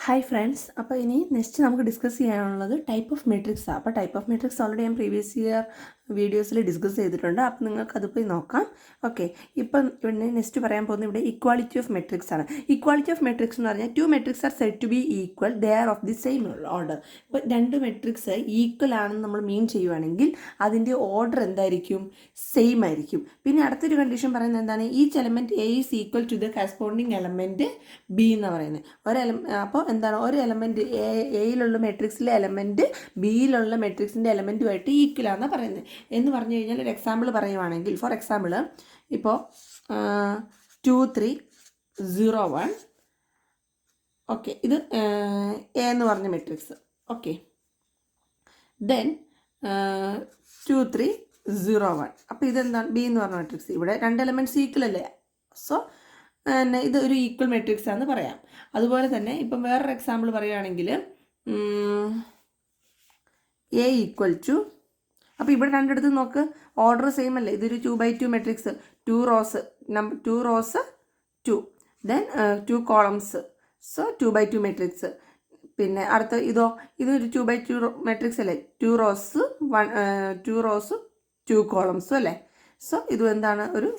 Hi friends, അപ്പോൾ ഇനി next നമുക്ക് ഡിസ്കസ് ചെയ്യാനുള്ളത് ടൈപ്പ് ഓഫ് മെട്രിക്സാണ്. അപ്പോൾ ടൈപ്പ് ഓഫ് മെട്രിക്സ് ഓൾറെഡി ഞാൻ പ്രീവിയസ് ഇയർ വീഡിയോസിൽ ഡിസ്കസ് ചെയ്തിട്ടുണ്ട്. അപ്പോൾ നിങ്ങൾക്ക് അത് പോയി നോക്കാം. ഓക്കെ, ഇപ്പം ഇവിടെ നെക്സ്റ്റ് പറയാൻ പോകുന്നത് ഇവിടെ ഇക്വാളിറ്റി ഓഫ് മെട്രിക്സ് ആണ്. ഇക്വാളിറ്റി ഓഫ് മെട്രിക്സ് എന്ന് പറഞ്ഞാൽ two matrix are said to be equal, they are of the same order. ഇപ്പോൾ രണ്ട് മെട്രിക്സ് ഈക്വൽ ആണെന്ന് നമ്മൾ മീൻ ചെയ്യുവാണെങ്കിൽ അതിൻ്റെ ഓർഡർ എന്തായിരിക്കും? സെയിം ആയിരിക്കും. പിന്നെ അടുത്തൊരു കണ്ടീഷൻ പറയുന്നത് എന്താണ്? Each element A is equal to the corresponding element B എന്ന് പറയുന്നത്. അപ്പോൾ എന്താണ്? ഒരു എലമെൻറ്റ് എയിലുള്ള മെട്രിക്സിലെ എലമെൻറ്റ് ബിയിലുള്ള മെട്രിക്സിൻ്റെ എലമെൻറ്റുമായിട്ട് ഈക്വലാണെന്ന് പറയുന്നത്. എന്ന് പറഞ്ഞു കഴിഞ്ഞാൽ ഒരു എക്സാമ്പിൾ പറയുവാണെങ്കിൽ, ഫോർ എക്സാമ്പിൾ ഇപ്പോൾ 2 3 0 1, ഓക്കെ, ഇത് എ എന്ന് പറഞ്ഞ മെട്രിക്സ്. ഓക്കെ, ദെൻ 2 3 0 1, അപ്പോൾ ഇതെന്താണ്? ബി എന്ന് പറഞ്ഞ മെട്രിക്സ്. ഇവിടെ രണ്ട് എലമെൻറ്റ്സ് ഈക്വൽ അല്ലേ, സോ ഇത് ഒരു ഈക്വൽ മെട്രിക്സ് ആണെന്ന് പറയാം. അതുപോലെ തന്നെ ഇപ്പം വേറൊരു എക്സാമ്പിൾ പറയുകയാണെങ്കിൽ എ ഈക്വൽ ടു, അപ്പോൾ ഇവിടെ രണ്ടിടത്ത് നോക്ക്, ഓർഡർ സെയിം അല്ലേ. ഇതൊരു 2x2 matrix, 2 rose 2, then 2 columns, so 2x2 matrix. പിന്നെ അടുത്ത ഇതൊരു 2x2 മെട്രിക്സ് അല്ലേ, 2 റോസ് 2 കോളംസും അല്ലേ. സോ ഇതും എന്താണ്? ഒരു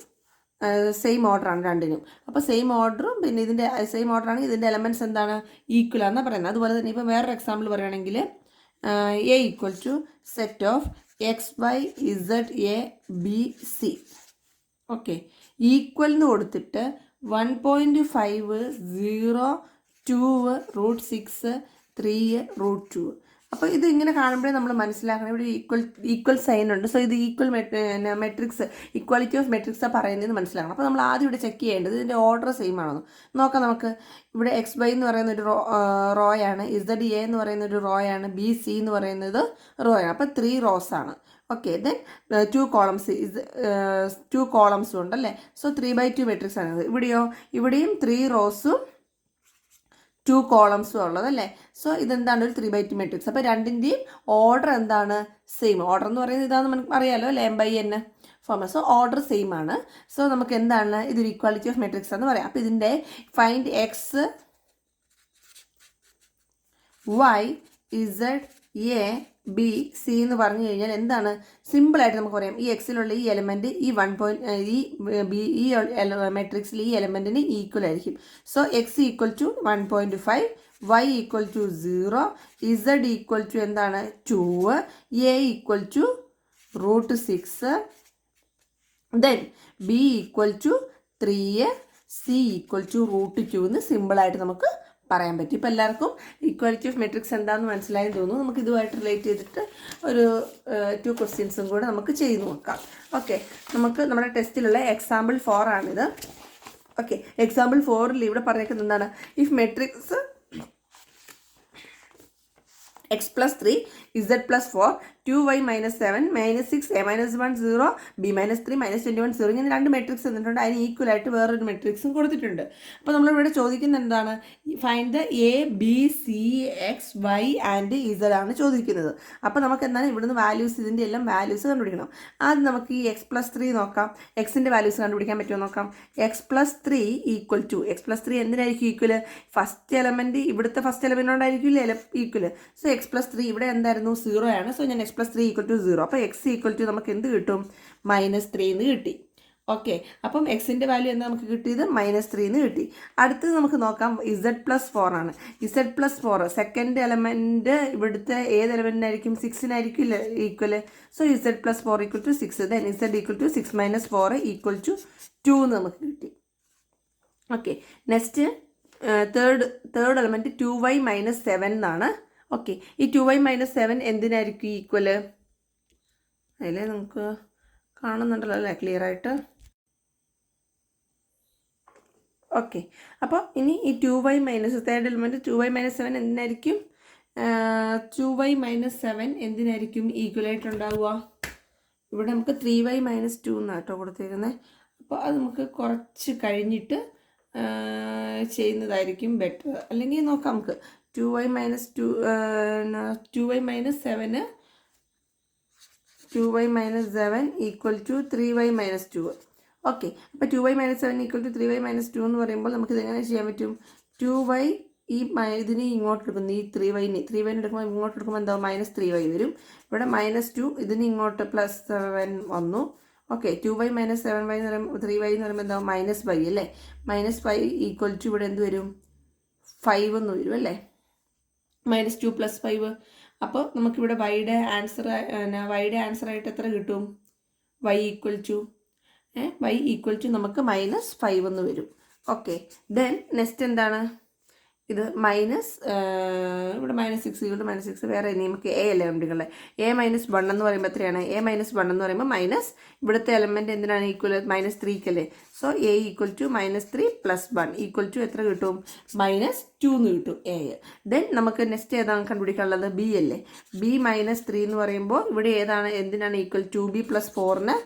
സെയിം ഓർഡറാണ് രണ്ടിനും. അപ്പോൾ സെയിം ഓർഡറും പിന്നെ ഇതിൻ്റെ സെയിം ഓർഡറാണ്, ഇതിൻ്റെ എലമെൻറ്റ്സ് എന്താണ്? ഈക്വലാണെന്നാണ് പറയുന്നത്. അതുപോലെ തന്നെ ഇപ്പോൾ വേറൊരു എക്സാമ്പിൾ പറയുകയാണെങ്കിൽ A equal to set of X Y Z A B C. Okay, equal എന്ന് കൊടുത്തിട്ട് 1.5 0 2 √6 3 √2. അപ്പോൾ ഇത് ഇങ്ങനെ കാണുമ്പോഴേ നമ്മൾ മനസ്സിലാക്കണം ഇവിടെ ഈക്വൽ സൈൻ ഉണ്ട്. സോ ഇത് ഈക്വൽ മെട്രിക്സ്, ഇക്വാലിറ്റി ഓഫ് മെട്രിക്സാണ് പറയുന്നത് മനസ്സിലാക്കണം. അപ്പോൾ നമ്മൾ ആദ്യം ഇവിടെ ചെക്ക് ചെയ്യേണ്ടത് ഇതിൻ്റെ ഓർഡർ സെയിം ആണെന്ന് നോക്കാം. നമുക്ക് ഇവിടെ എക്സ് വൈ എന്ന് പറയുന്ന ഒരു റോയാണ്, ഇസഡ് എ എന്ന് പറയുന്ന ഒരു റോയാണ്, ബി സി എന്ന് പറയുന്നത് റോയാണ്. അപ്പോൾ 3 റോസ് ആണ്. ഓക്കെ, ദെൻ 2 കോളംസും ഉണ്ടല്ലേ. സോ 3x2 മെട്രിക്സ് ആണ്. ഇവിടെയും 3 റോസും 2 കോളംസും ഉള്ളതല്ലേ. സോ ഇതെന്താണ്? ഒരു 3x2 മെട്രിക്സ്. അപ്പോൾ രണ്ടിൻ്റെയും ഓർഡർ എന്താണ്? സെയിം. ഓർഡർ എന്ന് പറയുന്നത് ഇതാണെന്ന് നമുക്ക് അറിയാമല്ലോ അല്ലേ, m/n form. So order same ആണ്. സോ നമുക്ക് എന്താണ്? ഇതൊരു ഇക്വാലിറ്റി ഓഫ് മെട്രിക്സ് എന്ന് പറയാം. അപ്പോൾ ഇതിൻ്റെ find X Y Z A B C എന്ന് പറഞ്ഞു കഴിഞ്ഞാൽ എന്താണ്? സിമ്പിളായിട്ട് നമുക്ക് പറയാം, ഈ എക്സിലുള്ള ഈ എലമെൻറ്റ് ഈ മെട്രിക്സിൽ ഈ എലമെൻറ്റിന് ഈക്വൽ ആയിരിക്കും. So X equal to 1.5, Y equal to 0, Z equal to എന്താണ്? 2, A equal to √6, then B equal to 3, C equal to √2 എന്ന് സിമ്പിളായിട്ട് നമുക്ക് പറയാൻ പറ്റും. ഇപ്പോൾ എല്ലാവർക്കും ഇക്വാലിറ്റി ഓഫ് മെട്രിക്സ് എന്താണെന്ന് മനസ്സിലായെന്ന് തോന്നുന്നു. നമുക്ക് ഇതുമായിട്ട് റിലേറ്റ് ചെയ്തിട്ട് ഒരു 2 ക്വസ്റ്റ്യൻസും കൂടെ നമുക്ക് ചെയ്ത് നോക്കാം. ഓക്കെ, നമുക്ക് നമ്മുടെ ടെസ്റ്റിലുള്ള എക്സാമ്പിൾ 4 ആണിത്. ഓക്കെ, എക്സാമ്പിൾ 4ൽ ഇവിടെ പറഞ്ഞേക്കുന്നത് എന്താണ്? If matrix x plus 3 z plus 4 2y minus 7 minus 6 a minus 1 0 b minus 3 minus 21 0, ഇങ്ങനെ രണ്ട് മെട്രിക്സ് തന്നിട്ടുണ്ട്. അതിന് ഈക്വൽ ആയിട്ട് വേറൊരു മെട്രിക്സും കൊടുത്തിട്ടുണ്ട്. അപ്പോൾ നമ്മളിവിടെ ചോദിക്കുന്നത് എന്താണ്? Find the A B C X Y and Z ആണ് ചോദിക്കുന്നത്. അപ്പോൾ നമുക്ക് എന്താണ് ഇവിടുന്ന് വാല്യൂസ്, ഇതിൻ്റെ എല്ലാം വാല്യൂസ് കണ്ടുപിടിക്കണം. ആദ്യം നമുക്ക് ഈ x plus 3 നോക്കാം. എക്സിൻ്റെ വാല്യൂസ് കണ്ടുപിടിക്കാൻ പറ്റുമോ നോക്കാം. x plus 3 equal to, x plus 3 എന്തിനായിരിക്കും ഈക്വൽ? ഫസ്റ്റ് എലമെൻറ്റ്, ഇവിടുത്തെ ഫസ്റ്റ് എലമെൻറ്റിനോടായിരിക്കില്ലേ ഈക്വൽ. സോ x plus 3 ഇവിടെ എന്തായിരുന്നു? 0 ആണ്. സോ ഞാൻ x plus 3 ഈക്വൽ ടു 0. അപ്പോൾ x ഈക്വൽ ടു നമുക്ക് എന്ത് കിട്ടും? -3 എന്ന് കിട്ടി. ഓക്കെ, അപ്പം എക്സിൻ്റെ വാല്യൂ എന്താ നമുക്ക് കിട്ടിയത്? -3 എന്ന് കിട്ടി. അടുത്തത് നമുക്ക് നോക്കാം, z plus 4 ആണ്. z plus 4 സെക്കൻഡ് എലമെൻറ്റ് ഇവിടുത്തെ ഏത് എലമെൻറ്റിനായിരിക്കും? 6-നായിരിക്കും equal. So z plus 4 equal to 6, then z equal to 6 - 4 equal to 2 എന്ന് നമുക്ക് കിട്ടി. Okay, next third element 2y - 7 എന്നാണ്. ഓക്കെ, ഈ 2y - 7 എന്തിനായിരിക്കും ഈക്വൽ? അതിൽ നമുക്ക് കാണുന്നുണ്ടല്ലോ അല്ലേ ക്ലിയർ ആയിട്ട്. ഓക്കെ, അപ്പോൾ ഇനി ഈ 2y തേർഡ് എലിമെൻറ്റ് 2y - 7 എന്തിനായിരിക്കും? 2y - 7 എന്തിനായിരിക്കും ഈക്വലായിട്ട് ഉണ്ടാവുക? ഇവിടെ നമുക്ക് 3y - 2 എന്നാണ് കേട്ടോ കൊടുത്തിരിക്കുന്നത്. അപ്പോൾ അത് നമുക്ക് കുറച്ച് കഴിഞ്ഞിട്ട് ചെയ്യുന്നതായിരിക്കും ബെറ്റർ. അല്ലെങ്കിൽ നോക്കാം നമുക്ക് 2y - 7 equal to 3y - 2. Okay, അപ്പോൾ 2y - 7 ഈക്വൽ ടു 3y - 2 എന്ന് പറയുമ്പോൾ നമുക്കിത് എങ്ങനെ ചെയ്യാൻ പറ്റും? 2y ഇതിന് ഇങ്ങോട്ട് എടുക്കുന്നു, ഈ 3y എടുക്കുമ്പോൾ ഇങ്ങോട്ട് എടുക്കുമ്പോൾ എന്താവും, -3y വരും. ഇവിടെ -2 ഇതിന് ഇങ്ങോട്ട് +7 വന്നു. ഓക്കെ, 2y - 7y എന്ന് പറയുമ്പോൾ 3y എന്ന് പറയുമ്പോൾ എന്താവും, -5 അല്ലേ. -5 = ഇവിടെ എന്ത് വരും, 5 എന്ന് വരും അല്ലേ. -2 + 5. അപ്പോൾ നമുക്കിവിടെ വൈയുടെ ആൻസർ ആയിട്ട് എത്ര കിട്ടും, y = നമുക്ക് -5 എന്ന് വരും. ഓക്കെ, ദെൻ നെക്സ്റ്റ് എന്താണ്, ഇത് ഇവിടെ -6 വേറെ നമുക്ക് a അല്ലേ കണ്ടുപിടിക്കുന്നത്. a - 1 എന്ന് പറയുമ്പോൾ എത്രയാണ്, a - 1 എന്ന് പറയുമ്പോൾ മൈനസ് ഇവിടുത്തെ എലമെൻറ്റ് എന്തിനാണ് ഈക്വൽ, -3 അല്ലേ. സോ a = -3 + 1 എത്ര കിട്ടും, -2 എന്ന് കിട്ടും a. ദെൻ നമുക്ക് നെക്സ്റ്റ് ഏതാണ് കണ്ടുപിടിക്കാനുള്ളത്, b അല്ലേ. b - 3 എന്ന് പറയുമ്പോൾ ഇവിടെ എന്തിനാണ് ഈക്വൽ, 2b + 4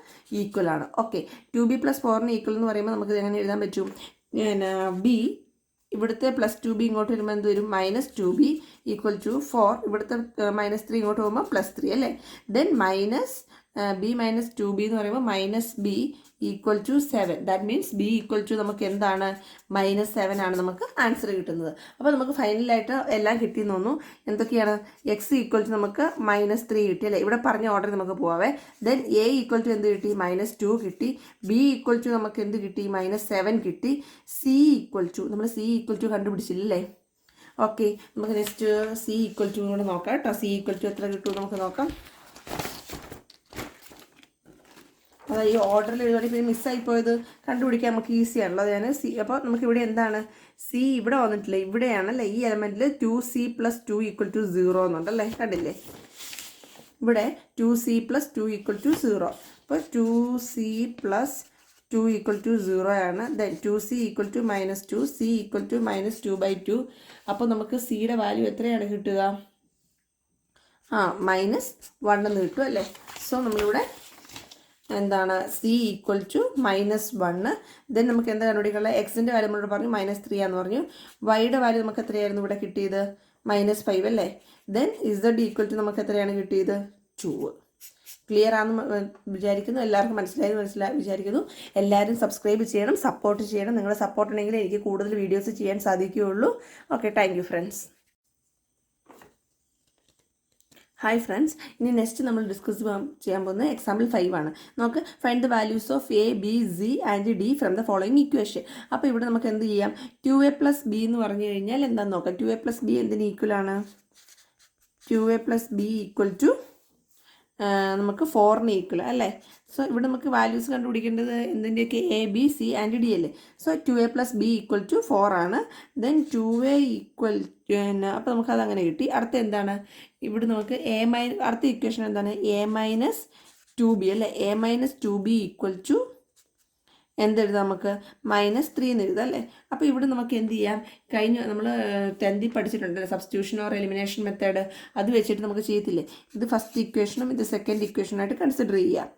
ഈക്വൽ ആണ്. ഓക്കെ, 2b + 4 ഈക്വൽ എന്ന് പറയുമ്പോൾ നമുക്ക് എങ്ങനെ എഴുതാൻ പറ്റും, b ഇവിടുത്തെ +2b ഇങ്ങോട്ട് വരുമ്പോൾ എന്ത് വരും, -2b = 4. ഇവിടുത്തെ -3 ഇങ്ങോട്ട് പോകുമ്പോൾ +3 അല്ലേ. ദെൻ b - 2b എന്ന് പറയുമ്പോൾ -b = 7. ദാറ്റ് മീൻസ് b = നമുക്ക് എന്താണ്, -7 ആണ് നമുക്ക് ആൻസർ കിട്ടുന്നത്. അപ്പോൾ നമുക്ക് ഫൈനലായിട്ട് എല്ലാം കിട്ടിയെന്ന് തോന്നുന്നു. എന്തൊക്കെയാണ്, x = നമുക്ക് -3 കിട്ടി അല്ലേ. ഇവിടെ പറഞ്ഞ ഓർഡർ നമുക്ക് പോവാവേ. ദെൻ a = എന്ത് കിട്ടി, -2 കിട്ടി. b = നമുക്ക് എന്ത് കിട്ടി, -7 കിട്ടി. c = നമ്മൾ c = കണ്ടുപിടിച്ചില്ലേ. ഓക്കെ, നമുക്ക് നെക്സ്റ്റ് c = കൂടെ നോക്കാം കേട്ടോ. c = എത്ര കിട്ടും നമുക്ക് നോക്കാം. അതായത് ഈ ഓർഡറിൽ എഴുതുകയാണെങ്കിൽ പിന്നെ മിസ്സായി പോയത് കണ്ടുപിടിക്കാൻ നമുക്ക് ഈസിയാണല്ലോ. അതാണ് സി. അപ്പോൾ നമുക്കിവിടെ എന്താണ്, സി ഇവിടെ വന്നിട്ടില്ല, ഇവിടെയാണല്ലേ ഈ എലമെൻറ്റിൽ 2c + 2 = 0 എന്നുണ്ടല്ലേ, കണ്ടില്ലേ. ഇവിടെ 2c + 2 = 0. അപ്പോൾ 2c + 2 = 0 ആണ്. Then 2c = -2, c = -2/2. അപ്പോൾ നമുക്ക് സിയുടെ വാല്യൂ എത്രയാണ് കിട്ടുക, -1 എന്ന് കിട്ടും അല്ലേ. സോ നമ്മളിവിടെ എന്താണ്, c = -1. ദെൻ നമുക്ക് എന്താ കണ്ടുപിടിക്കാനുള്ളത്, എക്സിൻ്റെ വാല്യൂ നമ്മളോട് പറഞ്ഞു -3 ആണെന്ന് പറഞ്ഞു. വൈയുടെ വാല്യൂ നമുക്ക് എത്രയായിരുന്നു ഇവിടെ കിട്ടിയത്, -5 അല്ലേ. ദെൻ z = നമുക്ക് എത്രയാണ് കിട്ടിയത്, 2. ക്ലിയർ ആണെന്ന് വിചാരിക്കുന്നു, എല്ലാവർക്കും മനസ്സിലായി വിചാരിക്കുന്നു. എല്ലാവരും സബ്സ്ക്രൈബ് ചെയ്യണം, സപ്പോർട്ട് ചെയ്യണം. നിങ്ങളുടെ സപ്പോർട്ട് ഉണ്ടെങ്കിൽ എനിക്ക് കൂടുതൽ വീഡിയോസ് ചെയ്യാൻ സാധിക്കുകയുള്ളൂ. Okay, thank you friends. Hi friends, ഇനി നെക്സ്റ്റ് നമ്മൾ ഡിസ്കസ് ചെയ്യാൻ പോകുന്നത് എക്സാമ്പിൾ 5 ആണ്. നമുക്ക് find the values of a, b, c and d from the following equation. അപ്പോൾ ഇവിടെ നമുക്ക് എന്ത് ചെയ്യാം, 2a + b എന്ന് പറഞ്ഞു കഴിഞ്ഞാൽ എന്താണെന്ന് നോക്കാം. 2a + b എന്തിന് ഈക്വൽ ആണ്, 2a + b = നമുക്ക് 4ന് ഈക്വൽ അല്ലേ. സോ ഇവിടെ നമുക്ക് വാല്യൂസ് കണ്ടുപിടിക്കേണ്ടത് എന്തിൻ്റെയൊക്കെ, a, b, c and d അല്ലേ. സോ 2a + b = 4 ആണ്. ദെൻ 2a അപ്പോൾ നമുക്കത് അങ്ങനെ കിട്ടി. അടുത്ത എന്താണ്, ഇവിടെ നമുക്ക് അടുത്ത ഇക്വേഷൻ എന്താണ്, a - 2b അല്ലേ. a - 2b = എന്തെഴുതാം, നമുക്ക് -3 എന്ന് എഴുതാം അല്ലേ. അപ്പോൾ ഇവിടെ നമുക്ക് എന്ത് ചെയ്യാം, നമ്മൾ 10th പഠിച്ചിട്ടുണ്ടല്ലോ സബ്സ്റ്റിറ്റ്യൂഷൻ ഓർ എലിമിനേഷൻ മെത്തേഡ്, അത് വെച്ചിട്ട് നമുക്ക് ചെയ്യത്തില്ലേ. ഇത് ഫസ്റ്റ് ഇക്വേഷനും ഇത് സെക്കൻഡ് ഇക്വേഷനായിട്ട് കൺസിഡർ ചെയ്യാം.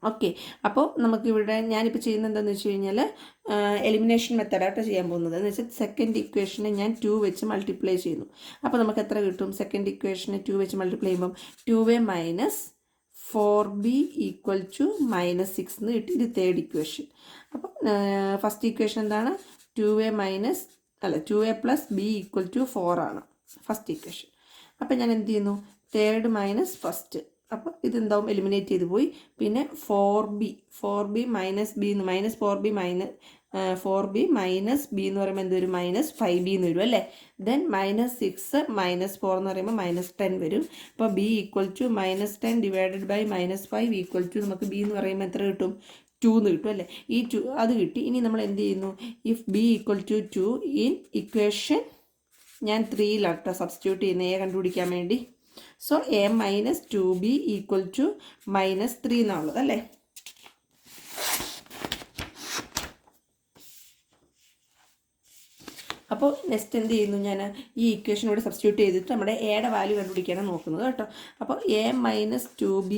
ഓക്കെ, അപ്പോൾ നമുക്കിവിടെ ഞാനിപ്പോൾ ചെയ്യുന്നത് എന്താണെന്ന് വെച്ച് കഴിഞ്ഞാൽ എലിമിനേഷൻ മെത്തേഡായിട്ട് ചെയ്യാൻ പോകുന്നത്. എന്ന് വെച്ചാൽ സെക്കൻഡ് ഇക്വേഷനെ ഞാൻ 2 വെച്ച് മൾട്ടിപ്ലൈ ചെയ്യുന്നു. അപ്പോൾ നമുക്ക് എത്ര കിട്ടും, സെക്കൻഡ് ഇക്വേഷനെ 2 വെച്ച് മൾട്ടിപ്ലൈ ചെയ്യുമ്പം 2a - 4b = -6 എന്ന് കിട്ടി. ഇത് തേർഡ് ഇക്വേഷൻ. അപ്പം ഫസ്റ്റ് ഇക്വേഷൻ എന്താണ്, 2a + b = 4 ആണ് ഫസ്റ്റ് ഇക്വേഷൻ. അപ്പം ഞാൻ എന്ത് ചെയ്യുന്നു, തേർഡ് മൈനസ് ഫസ്റ്റ്. അപ്പോൾ ഇതെന്താവും, എലിമിനേറ്റ് ചെയ്ത് പോയി. പിന്നെ 4b -b എന്ന് പറയുമ്പോൾ എന്ത് വരും, -5b എന്ന് വരും അല്ലേ. ദെൻ -6 -4 എന്ന് പറയുമ്പോൾ -10 വരും. അപ്പോൾ b = -10 ഡിവൈഡഡ് ബൈ -5 നമുക്ക് b എന്ന് പറയുമ്പോൾ എത്ര കിട്ടും, 2 എന്ന് കിട്ടും അല്ലേ. ഈ 2 അത് കിട്ടി. ഇനി നമ്മൾ എന്ത് ചെയ്യുന്നു, ഇഫ് b = 2 ഇൻ ഇക്വേഷൻ ഞാൻ 3 സബ്സ്റ്റിറ്റ്യൂട്ട് ചെയ്യുന്ന a കണ്ടുപിടിക്കാൻ വേണ്ടി. സോ a - 2b = -3 എന്നുള്ളത് അല്ലേ. അപ്പോൾ നെക്സ്റ്റ് എന്ത് ചെയ്യുന്നു, ഞാൻ ഈ ഇക്വേഷനോട് സബ്സ്റ്റിറ്റ്യൂട്ട് ചെയ്തിട്ട് നമ്മുടെ എയുടെ വാല്യൂ കണ്ടുപിടിക്കാനാണ് നോക്കുന്നത് കേട്ടോ. അപ്പോൾ a - 2b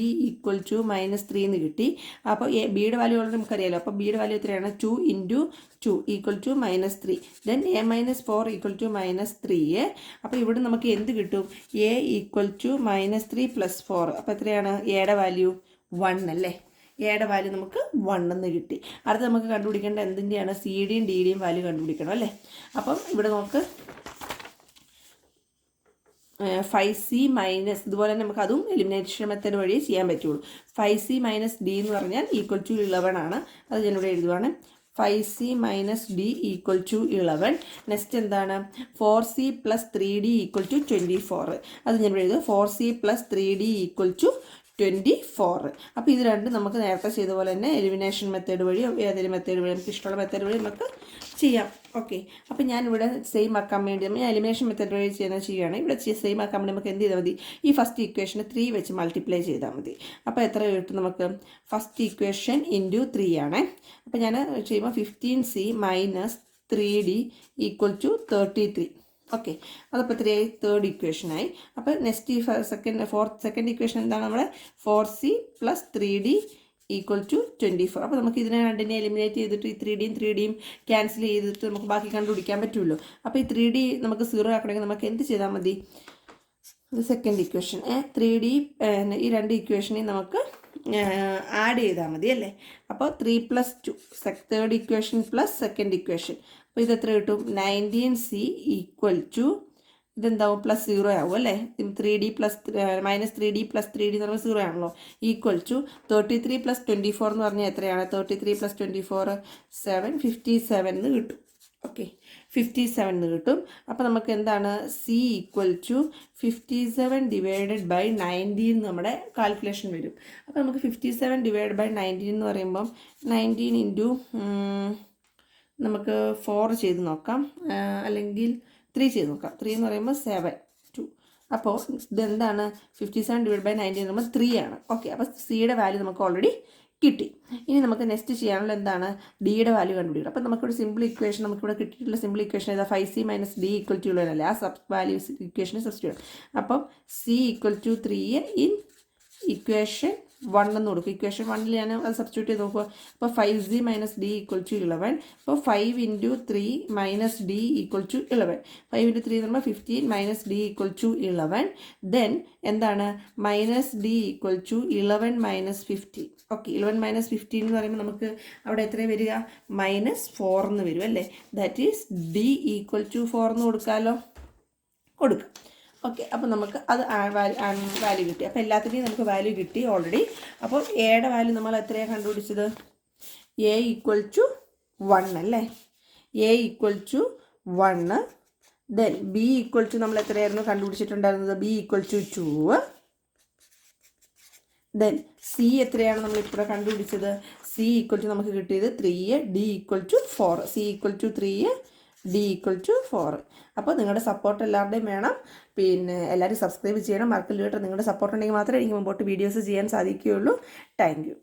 = -3 എന്ന് കിട്ടി. അപ്പോൾ ബിയുടെ വാല്യൂ ഓൾറെഡി നമുക്കറിയാലോ. അപ്പോൾ ബിയുടെ വാല്യൂ എത്രയാണ്, 2 × 2 = -3. Then a - 4 = -3. അപ്പോൾ ഇവിടെ നമുക്ക് എന്ത് കിട്ടും, a = -3 + 4. അപ്പോൾ എത്രയാണ് എയുടെ വാല്യൂ, 1 അല്ലേ. എയുടെ വാല്യൂ നമുക്ക് 1 എന്ന് കിട്ടി. അടുത്ത് നമുക്ക് കണ്ടുപിടിക്കേണ്ട എന്തിൻ്റെയാണ്, സി ഡിയും ഡി ഡിയും വാല്യൂ കണ്ടുപിടിക്കണം അല്ലേ. അപ്പം ഇവിടെ നമുക്ക് 5c മൈനസ് ഇതുപോലെ തന്നെ നമുക്ക് അതും എലിമിനേഷൻ മെത്തേഡ് വഴി ചെയ്യാൻ പറ്റുള്ളൂ. 5c മൈനസ് ഡി എന്ന് പറഞ്ഞാൽ ഈക്വൽ ടു 11 ആണ്. അത് ഞാനിവിടെ എഴുതുവാണ്. 5c minus D equal to 11. Next എന്താണ്? 4c plus 3d equal to 24. അത് ഞാനിവിടെ എഴുതുക. 4c plus 3d equal to 24. അപ്പോൾ ഇത് രണ്ടും നമുക്ക് നേരത്തെ ചെയ്ത പോലെ തന്നെ എലിമിനേഷൻ മെത്തേഡ് വഴിയോ ഏതൊരു മെത്തേഡ് വഴി നമുക്ക് ഇഷ്ടമുള്ള മെത്തേഡ് വഴി നമുക്ക് ചെയ്യാം. ഓക്കെ, അപ്പോൾ ഞാനിവിടെ സെയിം ആക്കാൻ വേണ്ടി ഞാൻ എലിമിനേഷൻ മെത്തേഡ് വഴി ചെയ്യുകയാണ്. ഇവിടെ സെയിം ആക്കാൻ വേണ്ടി നമുക്ക് എന്ത് ചെയ്താൽ മതി? ഈ ഫസ്റ്റ് ഇക്വേഷന് 3 വെച്ച് മൾട്ടിപ്ലൈ ചെയ്താൽ മതി. അപ്പോൾ എത്ര കിട്ടും നമുക്ക്? ഫസ്റ്റ് ഇക്വേഷൻ ഇൻറ്റു 3 ആണ്. അപ്പോൾ ഞാൻ ചെയ്യുമ്പോൾ 15c minus 3d equal to 33. Okay, അതപ്പോൾ എത്രയായി? തേർഡ് ഇക്വേഷനായി. അപ്പോൾ നെക്സ്റ്റ് ഈ സെക്കൻഡ് ഇക്വേഷൻ എന്താണ്? നമ്മുടെ 4c plus 3d equal to 24. അപ്പോൾ നമുക്ക് ഇതിനെ രണ്ടിനെ എലിമിനേറ്റ് ചെയ്തിട്ട് ഈ 3ഡിയും ക്യാൻസൽ ചെയ്തിട്ട് നമുക്ക് ബാക്കി കണ്ടുപിടിക്കാൻ പറ്റുമല്ലോ. അപ്പോൾ ഈ 3d നമുക്ക് 0 ആക്കണമെങ്കിൽ നമുക്ക് എന്ത് ചെയ്താൽ മതി? ഇത് സെക്കൻഡ് ഇക്വേഷൻ 3d ഈ രണ്ട് ഇക്വേഷനെയും നമുക്ക് ആഡ് ചെയ്താൽ മതി അല്ലേ. അപ്പോൾ 3 plus 2 third equation plus second equation. അപ്പോൾ ഇത് എത്ര കിട്ടും? 19c equal to ഇതെന്താവും? പ്ലസ് 0 ആവും അല്ലേ. 3d plus minus 3d plus 3d എന്ന് പറഞ്ഞാൽ 0 ആണല്ലോ. ഈക്വൽ ടു 33 പ്ലസ് 24 എന്ന് പറഞ്ഞാൽ എത്രയാണ്? 33 പ്ലസ് 24 57 എന്ന് കിട്ടും. ഓക്കെ, 57 കിട്ടും. അപ്പോൾ നമുക്ക് എന്താണ്? c equal to 57 divided by 19 നമ്മുടെ കാൽക്കുലേഷൻ വരും. അപ്പോൾ നമുക്ക് 57 ഡിവൈഡ് ബൈ 19 എന്ന് പറയുമ്പം 19 ഇൻറ്റു നമുക്ക് 4 ചെയ്ത് നോക്കാം, അല്ലെങ്കിൽ 3 ചെയ്ത് നോക്കാം. 3 എന്ന് പറയുമ്പോൾ 7 2. അപ്പോൾ ഇതെന്താണ്? 57 ഡിവൈഡ് ബൈ 19 എന്ന് പറയുമ്പോൾ 3 ആണ്. ഓക്കെ, അപ്പോൾ സിയുടെ വാല്യൂ നമുക്ക് ഓൾറെഡി കിട്ടി. ഇനി നമുക്ക് നെക്സ്റ്റ് ചെയ്യാനുള്ള എന്താണ്? ഡിയുടെ വാല്യൂ കണ്ടുപിടിക്കണം. അപ്പോൾ നമുക്കിവിടെ സിമ്പിൾ ഇക്വേഷൻ നമുക്കിവിടെ കിട്ടിയിട്ടുള്ള സിമ്പിൾ ഇക്വേഷൻ ഏതാ? 5c minus D equal to 11 അല്ലേ. ആ വാല്യൂ ഇക്വേഷന് സബ്സ്റ്റിറ്റ്യൂട്ട്. അപ്പം c equal to 3 in equation 1 എന്ന് കൊടുക്കും. ഇക്വേഷൻ 1ൽ ഞാൻ അത് സബ്സ്റ്റിറ്റ്യൂട്ട് ചെയ്ത് നോക്കുക. അപ്പോൾ 5c minus D equal to 11. അപ്പോൾ 5 into 3 minus D equal to 11. 5 into 3 എന്ന് പറയുമ്പോൾ 15 minus D equal to 11. Then എന്താണ്? Minus D equal to 11 minus 15. Okay, 11 minus 15 എന്ന് പറയുമ്പോൾ നമുക്ക് അവിടെ എത്ര വരിക? -4 എന്ന് വരും അല്ലേ. That is D equal to 4 എന്ന് കൊടുക്കാമല്ലോ. കൊടുക്കാം. ഓക്കെ, അപ്പോൾ നമുക്ക് അത് വാല്യൂ കിട്ടി. അപ്പോൾ എല്ലാത്തിൻ്റെയും നമുക്ക് വാല്യൂ കിട്ടി ഓൾറെഡി. അപ്പോൾ എയുടെ വാല്യൂ നമ്മൾ എത്രയാണ് കണ്ടുപിടിച്ചത്? എ ഈക്വൽ ടു 1 അല്ലേ. A equal to 1. Then B equal to നമ്മൾ എത്രയായിരുന്നു കണ്ടുപിടിച്ചിട്ടുണ്ടായിരുന്നത്? B equal to 2. Then C എത്രയാണ് നമ്മളിപ്പോൾ കണ്ടുപിടിച്ചത്? സി ഈക്വൽ ടു നമുക്ക് കിട്ടിയത് 3. D equal to 4. C equal to 3, D equal to 4. അപ്പോൾ നിങ്ങളുടെ സപ്പോർട്ട് എല്ലാവരുടെയും വേണം. പിന്നെ എല്ലാവരും സബ്സ്ക്രൈബ് ചെയ്യണം. മറക്കല്ല് കേട്ടോ. നിങ്ങളുടെ സപ്പോർട്ട് ഉണ്ടെങ്കിൽ മാത്രമേ എനിക്ക് മുമ്പോട്ട് വീഡിയോസ് ചെയ്യാൻ സാധിക്കുകയുള്ളൂ. Thank you.